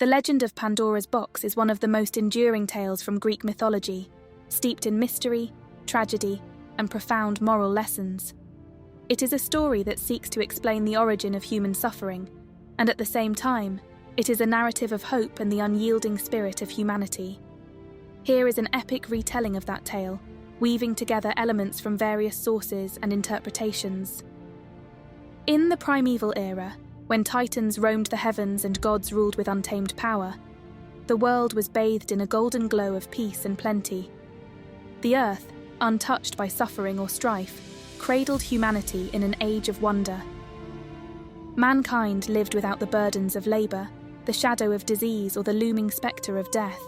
The legend of Pandora's Box is one of the most enduring tales from Greek mythology, steeped in mystery, tragedy, and profound moral lessons. It is a story that seeks to explain the origin of human suffering, and at the same time, it is a narrative of hope and the unyielding spirit of humanity. Here is an epic retelling of that tale, weaving together elements from various sources and interpretations. In the primeval era, when titans roamed the heavens and gods ruled with untamed power, the world was bathed in a golden glow of peace and plenty. The earth, untouched by suffering or strife, cradled humanity in an age of wonder. Mankind lived without the burdens of labour, the shadow of disease, or the looming spectre of death.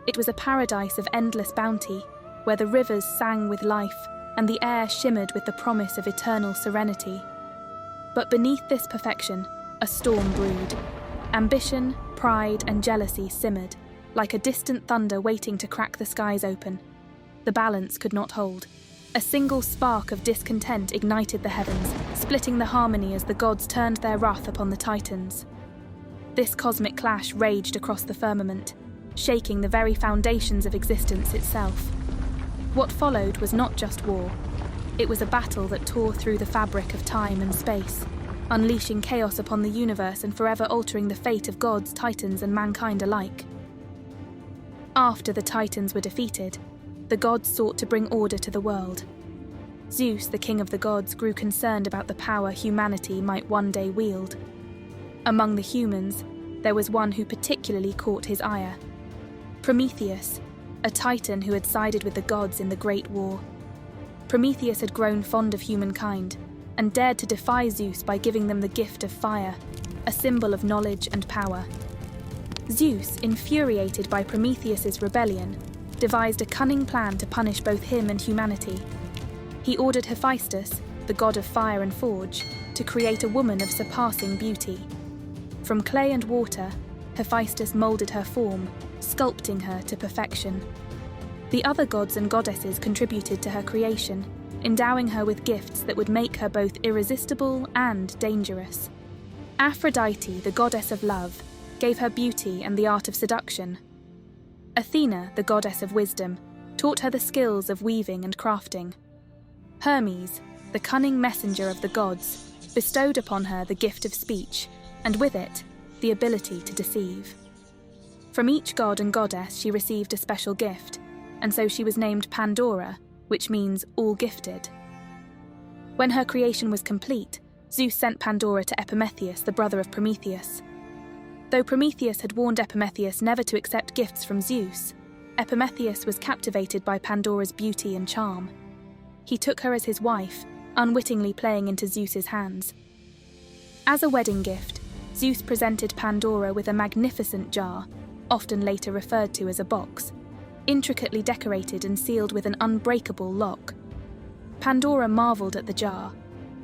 It was a paradise of endless bounty, where the rivers sang with life and the air shimmered with the promise of eternal serenity. But beneath this perfection, a storm brewed. Ambition, pride, and jealousy simmered, like a distant thunder waiting to crack the skies open. The balance could not hold. A single spark of discontent ignited the heavens, splitting the harmony as the gods turned their wrath upon the titans. This cosmic clash raged across the firmament, shaking the very foundations of existence itself. What followed was not just war. It was a battle that tore through the fabric of time and space, unleashing chaos upon the universe and forever altering the fate of gods, titans, and mankind alike. After the titans were defeated, the gods sought to bring order to the world. Zeus, the king of the gods, grew concerned about the power humanity might one day wield. Among the humans, there was one who particularly caught his ire: Prometheus, a titan who had sided with the gods in the Great War. Prometheus had grown fond of humankind and dared to defy Zeus by giving them the gift of fire, a symbol of knowledge and power. Zeus, infuriated by Prometheus's rebellion, devised a cunning plan to punish both him and humanity. He ordered Hephaestus, the god of fire and forge, to create a woman of surpassing beauty. From clay and water, Hephaestus moulded her form, sculpting her to perfection. The other gods and goddesses contributed to her creation, endowing her with gifts that would make her both irresistible and dangerous. Aphrodite, the goddess of love, gave her beauty and the art of seduction. Athena, the goddess of wisdom, taught her the skills of weaving and crafting. Hermes, the cunning messenger of the gods, bestowed upon her the gift of speech, and with it, the ability to deceive. From each god and goddess she received a special gift, and so she was named Pandora, which means all-gifted. When her creation was complete, Zeus sent Pandora to Epimetheus, the brother of Prometheus. Though Prometheus had warned Epimetheus never to accept gifts from Zeus, Epimetheus was captivated by Pandora's beauty and charm. He took her as his wife, unwittingly playing into Zeus's hands. As a wedding gift, Zeus presented Pandora with a magnificent jar, often later referred to as a box, intricately decorated and sealed with an unbreakable lock. Pandora marvelled at the jar,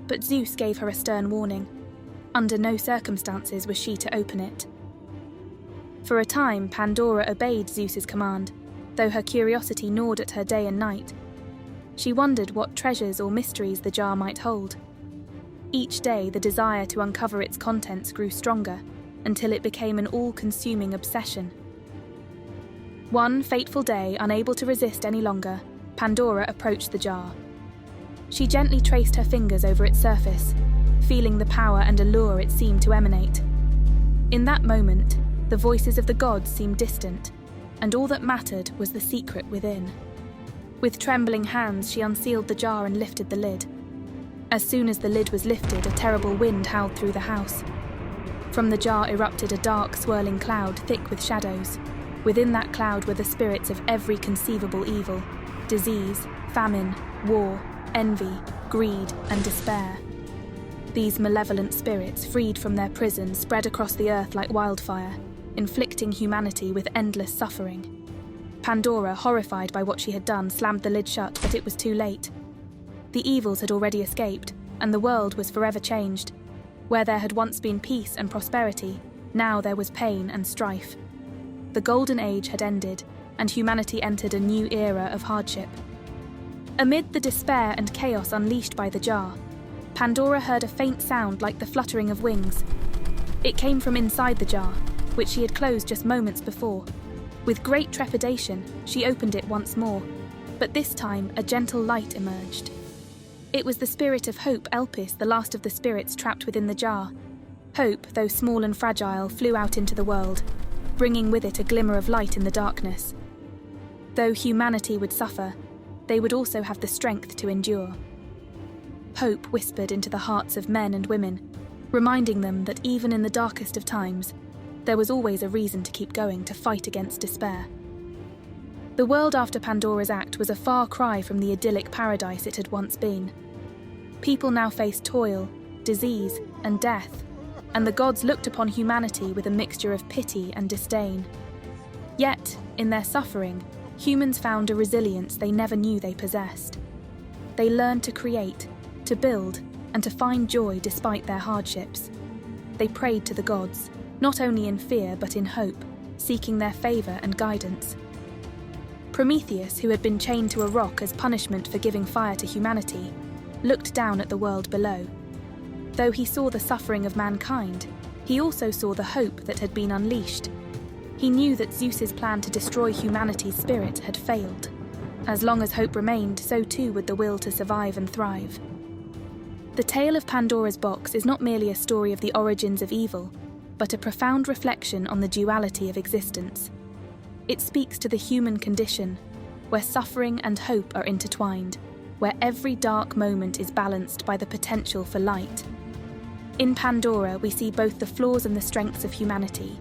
but Zeus gave her a stern warning. Under no circumstances was she to open it. For a time, Pandora obeyed Zeus's command, though her curiosity gnawed at her day and night. She wondered what treasures or mysteries the jar might hold. Each day, the desire to uncover its contents grew stronger, until it became an all-consuming obsession. One fateful day, unable to resist any longer, Pandora approached the jar. She gently traced her fingers over its surface, feeling the power and allure it seemed to emanate. In that moment, the voices of the gods seemed distant, and all that mattered was the secret within. With trembling hands, she unsealed the jar and lifted the lid. As soon as the lid was lifted, a terrible wind howled through the house. From the jar erupted a dark, swirling cloud thick with shadows. Within that cloud were the spirits of every conceivable evil: disease, famine, war, envy, greed, and despair. These malevolent spirits, freed from their prison, spread across the earth like wildfire, inflicting humanity with endless suffering. Pandora, horrified by what she had done, slammed the lid shut, but it was too late. The evils had already escaped, and the world was forever changed. Where there had once been peace and prosperity, now there was pain and strife. The Golden Age had ended, and humanity entered a new era of hardship. Amid the despair and chaos unleashed by the jar, Pandora heard a faint sound like the fluttering of wings. It came from inside the jar, which she had closed just moments before. With great trepidation, she opened it once more, but this time a gentle light emerged. It was the spirit of Hope Elpis, the last of the spirits trapped within the jar. Hope, though small and fragile, flew out into the world, bringing with it a glimmer of light in the darkness. Though humanity would suffer, they would also have the strength to endure. Hope whispered into the hearts of men and women, reminding them that even in the darkest of times, there was always a reason to keep going, to fight against despair. The world after Pandora's Act was a far cry from the idyllic paradise it had once been. People now faced toil, disease, and death, and the gods looked upon humanity with a mixture of pity and disdain. Yet, in their suffering, humans found a resilience they never knew they possessed. They learned to create, to build, and to find joy despite their hardships. They prayed to the gods, not only in fear but in hope, seeking their favour and guidance. Prometheus, who had been chained to a rock as punishment for giving fire to humanity, looked down at the world below. Though he saw the suffering of mankind, he also saw the hope that had been unleashed. He knew that Zeus's plan to destroy humanity's spirit had failed. As long as hope remained, so too would the will to survive and thrive. The tale of Pandora's Box is not merely a story of the origins of evil, but a profound reflection on the duality of existence. It speaks to the human condition, where suffering and hope are intertwined, where every dark moment is balanced by the potential for light. In Pandora, we see both the flaws and the strengths of humanity,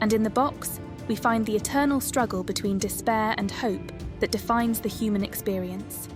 and in the box, we find the eternal struggle between despair and hope that defines the human experience.